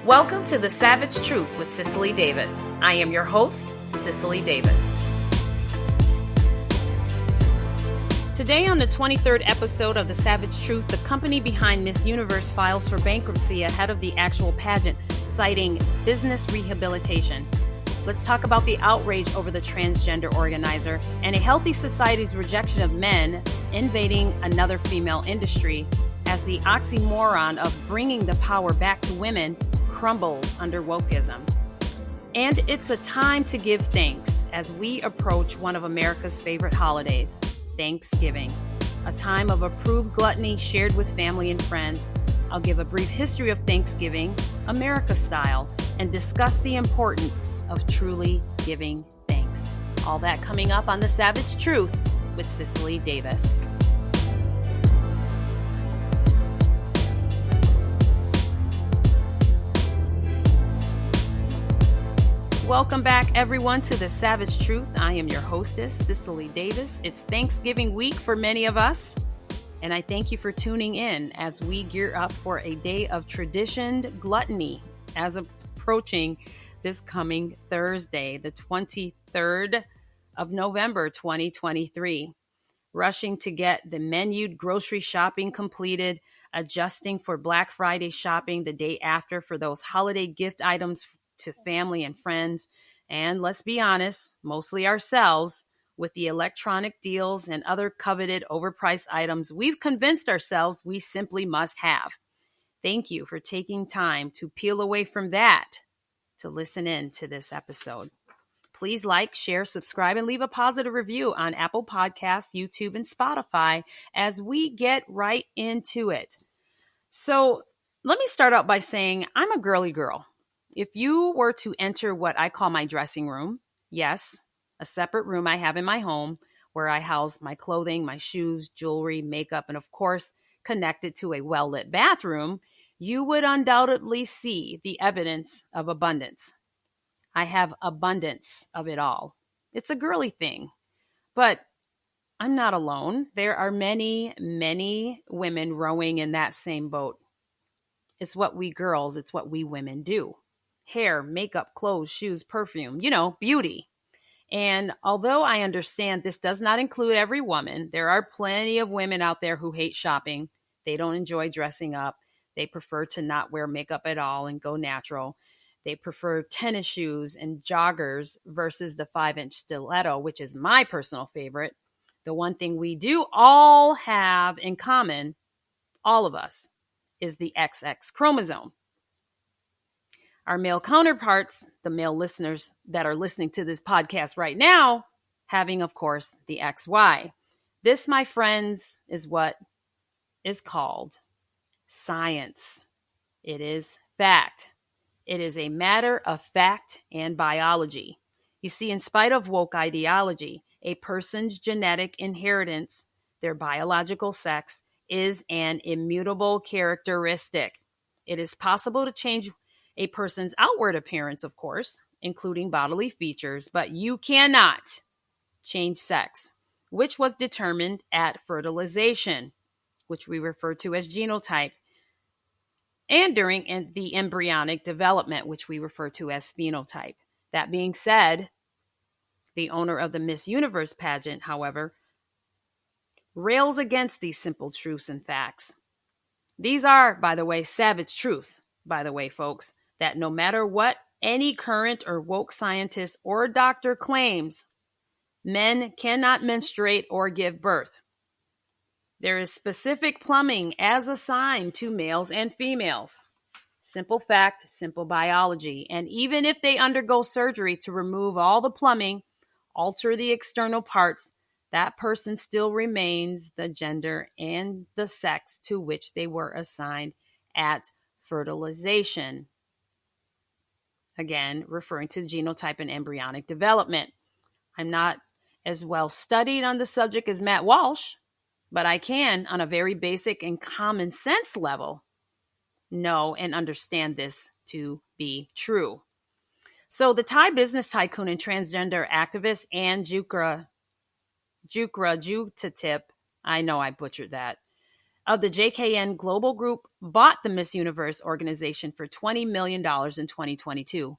Welcome to The Savage Truth with Cicely Davis. I am your host, Cicely Davis. Today on the 23rd episode of The Savage Truth, the company behind Miss Universe files for bankruptcy ahead of the actual pageant, citing business rehabilitation. Let's talk about the outrage over the transgender organizer and a healthy society's rejection of men invading another female industry as the oxymoron of bringing the power back to women crumbles under wokeism. And it's a time to give thanks as we approach one of America's favorite holidays, Thanksgiving, a time of approved gluttony shared with family and friends. I'll give a brief history of Thanksgiving, America style, and discuss the importance of truly giving thanks. All that coming up on The Savage Truth with Cicely Davis. Welcome back, everyone, to The Savage Truth. I am your hostess, Cicely Davis. It's Thanksgiving week for many of us, and I thank you for tuning in as we gear up for a day of traditioned gluttony as approaching this coming Thursday, the 23rd of November, 2023. Rushing to get the menued grocery shopping completed, adjusting for Black Friday shopping the day after for those holiday gift items to family and friends, and let's be honest, mostly ourselves, with the electronic deals and other coveted overpriced items we've convinced ourselves we simply must have. Thank you for taking time to peel away from that to listen in to this episode. Please like, share, subscribe, and leave a positive review on Apple Podcasts, YouTube, and Spotify as we get right into it. So let me start out by saying I'm a girly girl. If you were to enter what I call my dressing room, yes, a separate room I have in my home where I house my clothing, my shoes, jewelry, makeup, and of course, connected to a well-lit bathroom, you would undoubtedly see the evidence of abundance. I have abundance of it all. It's a girly thing, but I'm not alone. There are many, many women rowing in that same boat. It's what we girls, it's what we women do. Hair, makeup, clothes, shoes, perfume, beauty. And although I understand this does not include every woman, there are plenty of women out there who hate shopping. They don't enjoy dressing up. They prefer to not wear makeup at all and go natural. They prefer tennis shoes and joggers versus the 5-inch stiletto, which is my personal favorite. The one thing we do all have in common, all of us, is the XX chromosome. Our male counterparts, the male listeners that are listening to this podcast right now, having, of course, the XY. This, my friends, is what is called science. It is fact. It is a matter of fact and biology. You see, in spite of woke ideology, a person's genetic inheritance, their biological sex, is an immutable characteristic. It is possible to change a person's outward appearance, of course, including bodily features, but you cannot change sex, which was determined at fertilization, which we refer to as genotype, and during the embryonic development, which we refer to as phenotype. That being said, the owner of the Miss Universe pageant, however, rails against these simple truths and facts. These are, by the way, savage truths, by the way, folks, that no matter what any current or woke scientist or doctor claims, men cannot menstruate or give birth. There is specific plumbing as assigned to males and females. Simple fact, simple biology. And even if they undergo surgery to remove all the plumbing, alter the external parts, that person still remains the gender and the sex to which they were assigned at fertilization. Again, referring to genotype and embryonic development. I'm not as well studied on the subject as Matt Walsh, but I can, on a very basic and common sense level, know and understand this to be true. So the Thai business tycoon and transgender activist Ann Jukra Jutatip, I know I butchered that, of the JKN Global Group bought the Miss Universe organization for $20 million in 2022.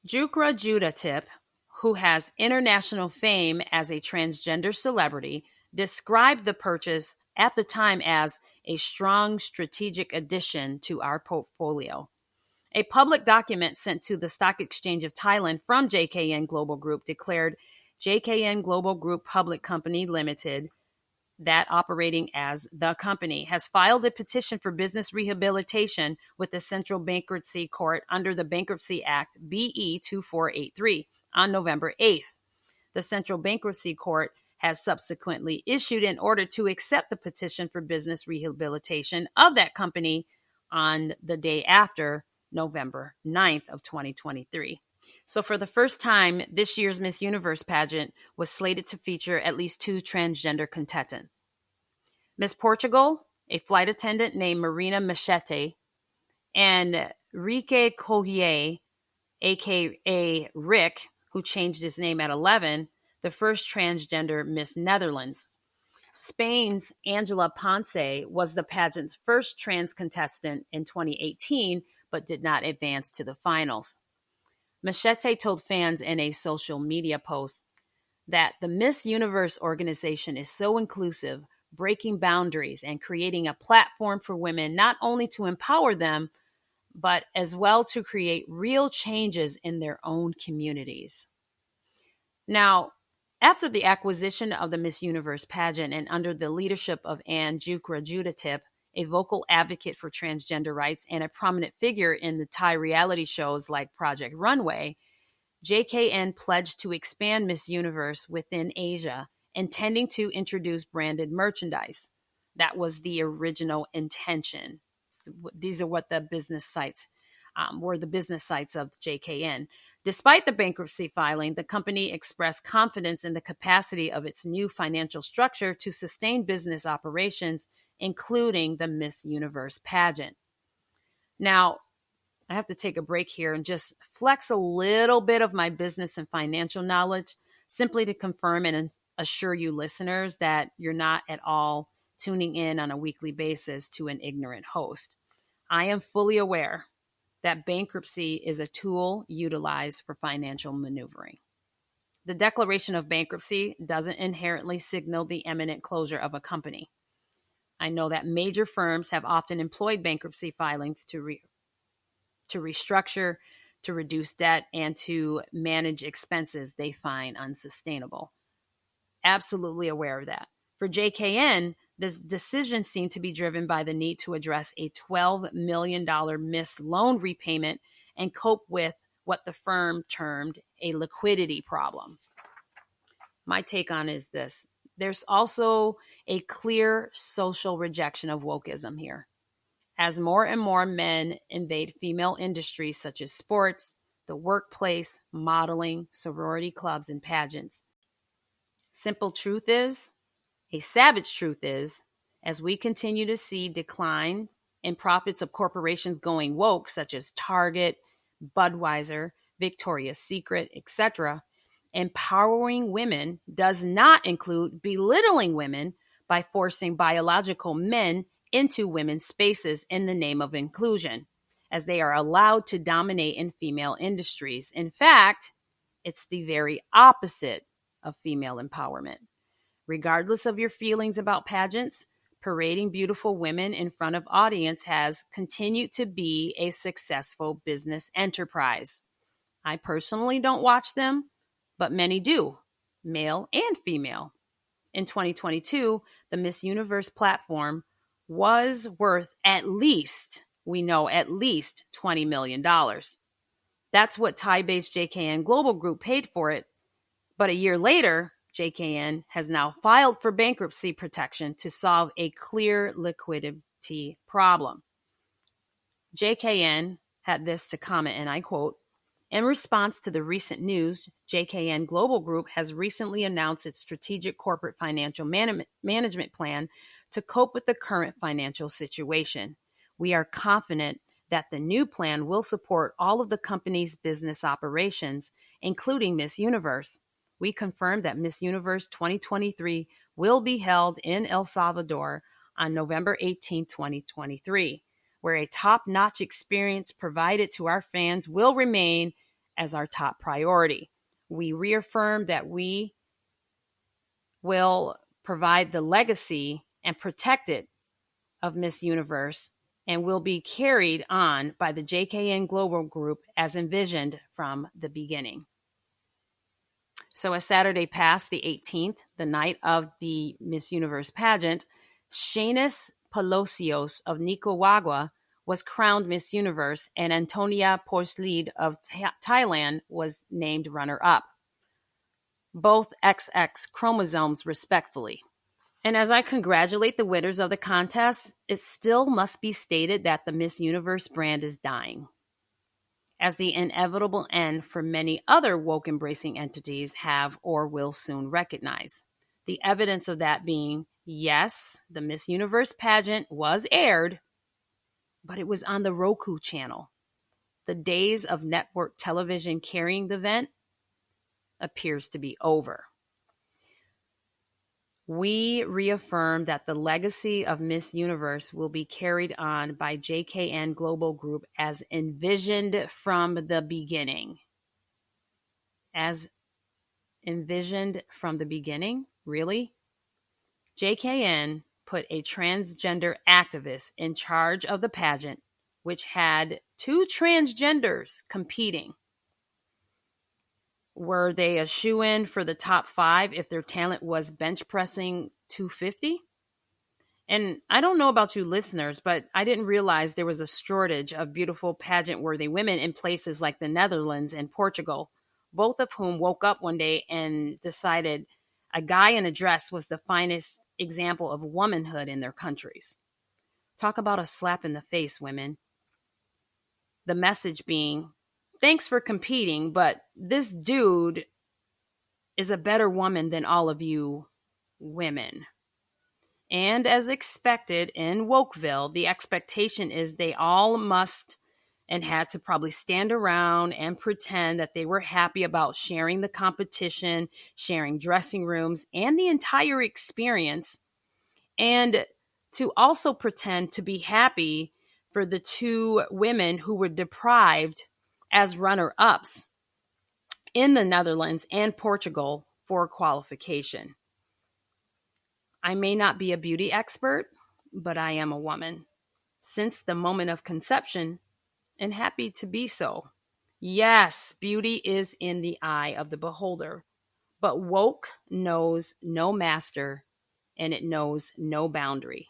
Jukra Judatip, who has international fame as a transgender celebrity, described the purchase at the time as a strong strategic addition to our portfolio. A public document sent to the Stock Exchange of Thailand from JKN Global Group declared JKN Global Group Public Company Limited, that operating as the company, has filed a petition for business rehabilitation with the Central Bankruptcy Court under the Bankruptcy Act BE 2483 on November 8th. The Central Bankruptcy Court has subsequently issued an order to accept the petition for business rehabilitation of that company on the day after November 9th of 2023. So for the first time, this year's Miss Universe pageant was slated to feature at least 2 transgender contestants. Miss Portugal, a flight attendant named Marina Machete, and Rique Collier, aka Rick, who changed his name at 11, the first transgender Miss Netherlands. Spain's Angela Ponce was the pageant's first trans contestant in 2018, but did not advance to the finals. Machete told fans in a social media post that the Miss Universe organization is so inclusive, breaking boundaries and creating a platform for women not only to empower them, but as well to create real changes in their own communities. Now, after the acquisition of the Miss Universe pageant and under the leadership of Ann Jukra Judatip, a vocal advocate for transgender rights and a prominent figure in the Thai reality shows like Project Runway, JKN pledged to expand Miss Universe within Asia, intending to introduce branded merchandise. That was the original intention. These are what the business sites were the business sites of JKN. Despite the bankruptcy filing, the company expressed confidence in the capacity of its new financial structure to sustain business operations, including the Miss Universe pageant. Now, I have to take a break here and just flex a little bit of my business and financial knowledge, simply to confirm and assure you listeners that you're not at all tuning in on a weekly basis to an ignorant host. I am fully aware that bankruptcy is a tool utilized for financial maneuvering. The declaration of bankruptcy doesn't inherently signal the imminent closure of a company. I know that major firms have often employed bankruptcy filings to restructure, to reduce debt, and to manage expenses they find unsustainable. Absolutely aware of that. For JKN, this decision seemed to be driven by the need to address a $12 million missed loan repayment and cope with what the firm termed a liquidity problem. My take on it is this. There's also a clear social rejection of wokeism here. As more and more men invade female industries such as sports, the workplace, modeling, sorority clubs, and pageants. Simple truth is, a savage truth is, as we continue to see decline in profits of corporations going woke, such as Target, Budweiser, Victoria's Secret, etc., empowering women does not include belittling women by forcing biological men into women's spaces in the name of inclusion, as they are allowed to dominate in female industries. In fact, it's the very opposite of female empowerment. Regardless of your feelings about pageants, parading beautiful women in front of audience has continued to be a successful business enterprise. I personally don't watch them, but many do, male and female. In 2022, the Miss Universe platform was worth at least $20 million. That's what Thai-based JKN Global Group paid for it. But a year later, JKN has now filed for bankruptcy protection to solve a clear liquidity problem. JKN had this to comment, and I quote, "In response to the recent news, JKN Global Group has recently announced its strategic corporate financial management plan to cope with the current financial situation. We are confident that the new plan will support all of the company's business operations, including Miss Universe. We confirm that Miss Universe 2023 will be held in El Salvador on November 18, 2023, where a top-notch experience provided to our fans will remain as our top priority. We reaffirm that we will provide the legacy and protect it of Miss Universe and will be carried on by the JKN Global Group as envisioned from the beginning. So as Saturday passed, the 18th, the night of the Miss Universe pageant, Shanice Palacios of Nicaragua was crowned Miss Universe, and Antonia Porslid of Thailand was named runner-up. Both XX chromosomes respectfully. And as I congratulate the winners of the contest, it still must be stated that the Miss Universe brand is dying, as the inevitable end for many other woke-embracing entities have or will soon recognize. The evidence of that being, yes, the Miss Universe pageant was aired, but it was on the Roku channel. The days of network television carrying the event appears to be over. We reaffirm that the legacy of Miss Universe will be carried on by JKN Global Group as envisioned from the beginning. As envisioned from the beginning? Really? JKN put a transgender activist in charge of the pageant, which had 2 transgenders competing. Were they a shoo-in for the top 5 if their talent was bench pressing 250? And I don't know about you listeners, but I didn't realize there was a shortage of beautiful pageant-worthy women in places like the Netherlands and Portugal, both of whom woke up one day and decided a guy in a dress was the finest example of womanhood in their countries. Talk about a slap in the face, women. The message being, thanks for competing, but this dude is a better woman than all of you women. And as expected in Wokeville, the expectation is they all must and had to probably stand around and pretend that they were happy about sharing the competition, sharing dressing rooms, and the entire experience, and to also pretend to be happy for the 2 women who were deprived as runner-ups in the Netherlands and Portugal for qualification. I may not be a beauty expert, but I am a woman since the moment of conception and happy to be so. Yes, beauty is in the eye of the beholder, but woke knows no master and it knows no boundary.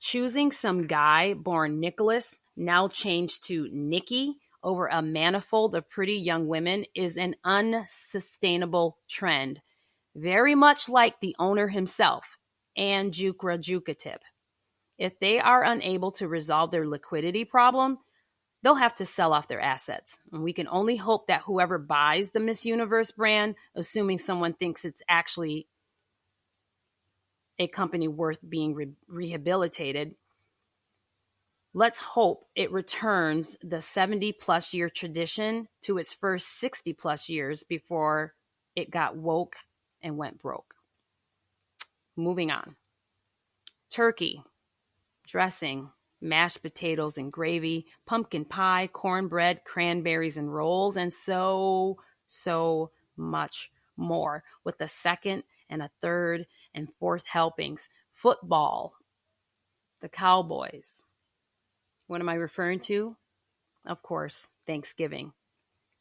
Choosing some guy born Nicholas, now changed to Nikki, over a manifold of pretty young women is an unsustainable trend, very much like the owner himself, and Jukra Jukatip. If they are unable to resolve their liquidity problem, they'll have to sell off their assets. And we can only hope that whoever buys the Miss Universe brand, assuming someone thinks it's actually a company worth being rehabilitated, let's hope it returns the 70-plus year tradition to its first 60-plus years before it got woke and went broke. Moving on. Turkey, dressing, mashed potatoes and gravy, pumpkin pie, cornbread, cranberries and rolls, and so much more, with a second and a third and fourth helpings. Football, the Cowboys. What am I referring to? Of course, Thanksgiving.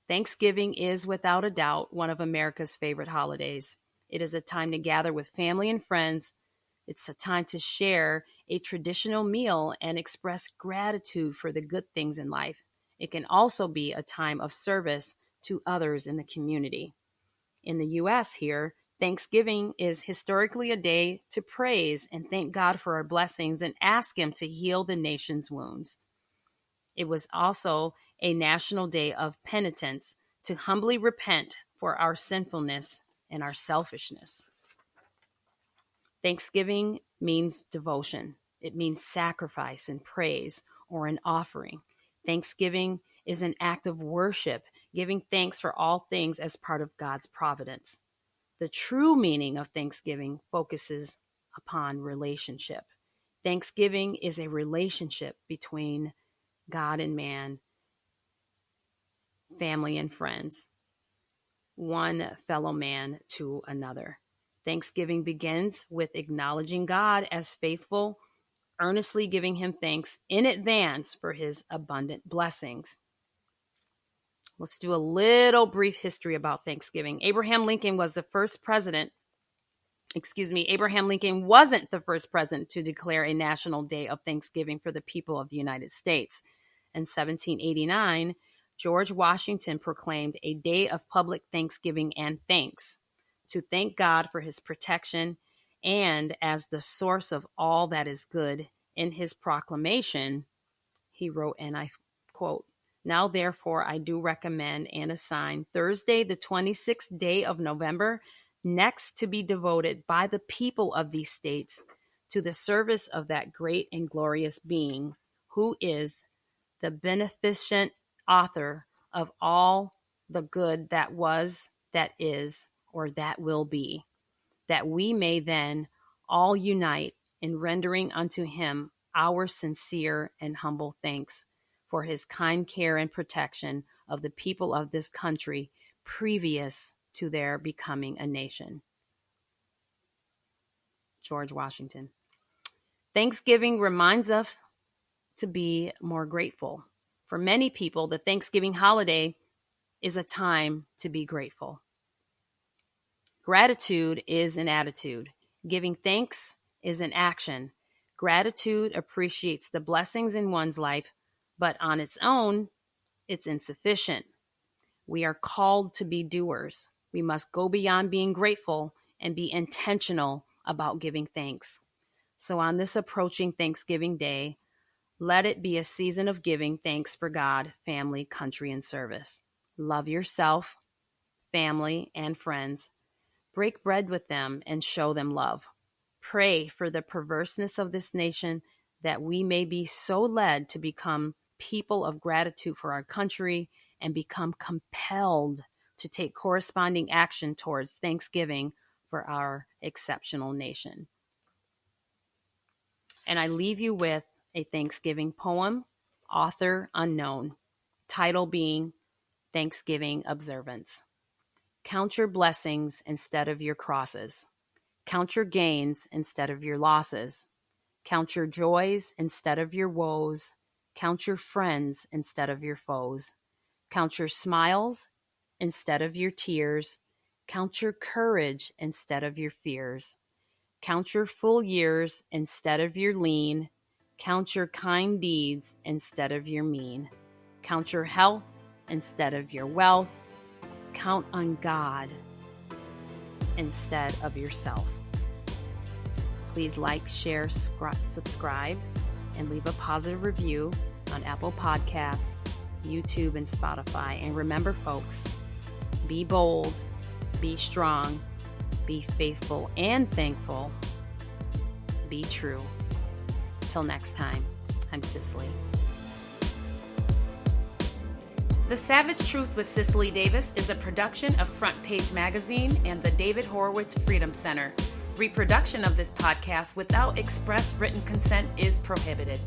Thanksgiving is, without a doubt, one of America's favorite holidays. It is a time to gather with family and friends. It's a time to share a traditional meal and express gratitude for the good things in life. It can also be a time of service to others in the community. In the U.S. here, Thanksgiving is historically a day to praise and thank God for our blessings and ask Him to heal the nation's wounds. It was also a national day of penitence to humbly repent for our sinfulness and our selfishness. Thanksgiving means devotion. It means sacrifice and praise or an offering. Thanksgiving is an act of worship, giving thanks for all things as part of God's providence. The true meaning of Thanksgiving focuses upon relationship. Thanksgiving is a relationship between God and man, family and friends, one fellow man to another. Thanksgiving begins with acknowledging God as faithful, earnestly giving him thanks in advance for his abundant blessings. Let's do a little brief history about Thanksgiving. Abraham Lincoln wasn't the first president to declare a national day of Thanksgiving for the people of the United States. In 1789, George Washington proclaimed a day of public thanksgiving and thanks, to thank God for his protection and as the source of all that is good. In his proclamation, he wrote, and I quote, "Now therefore I do recommend and assign Thursday, the 26th day of November, next to be devoted by the people of these states to the service of that great and glorious being, who is the beneficent author of all the good that was, that is, or that will be, that we may then all unite in rendering unto him our sincere and humble thanks for his kind care and protection of the people of this country previous to their becoming a nation." George Washington. Thanksgiving reminds us to be more grateful. For many people, the Thanksgiving holiday is a time to be grateful. Gratitude is an attitude. Giving thanks is an action. Gratitude appreciates the blessings in one's life, but on its own, it's insufficient. We are called to be doers. We must go beyond being grateful and be intentional about giving thanks. So on this approaching Thanksgiving Day, let it be a season of giving thanks for God, family, country, and service. Love yourself, family, and friends. Break bread with them and show them love. Pray for the perverseness of this nation, that we may be so led to become people of gratitude for our country and become compelled to take corresponding action towards thanksgiving for our exceptional nation. And I leave you with a Thanksgiving poem, author unknown, title being Thanksgiving Observance. Count your blessings instead of your crosses. Count your gains instead of your losses. Count your joys instead of your woes. Count your friends instead of your foes. Count your smiles instead of your tears. Count your courage instead of your fears. Count your full years instead of your lean. Count your kind deeds instead of your mean. Count your health instead of your wealth. Count on God instead of yourself. Please like, share, subscribe, and leave a positive review on Apple Podcasts, YouTube, and Spotify. And remember, folks, be bold, be strong, be faithful and thankful, be true. Till next time, I'm Cicely. The Savage Truth with Cicely Davis is a production of Front Page Magazine and the David Horowitz Freedom Center. Reproduction of this podcast without express written consent is prohibited.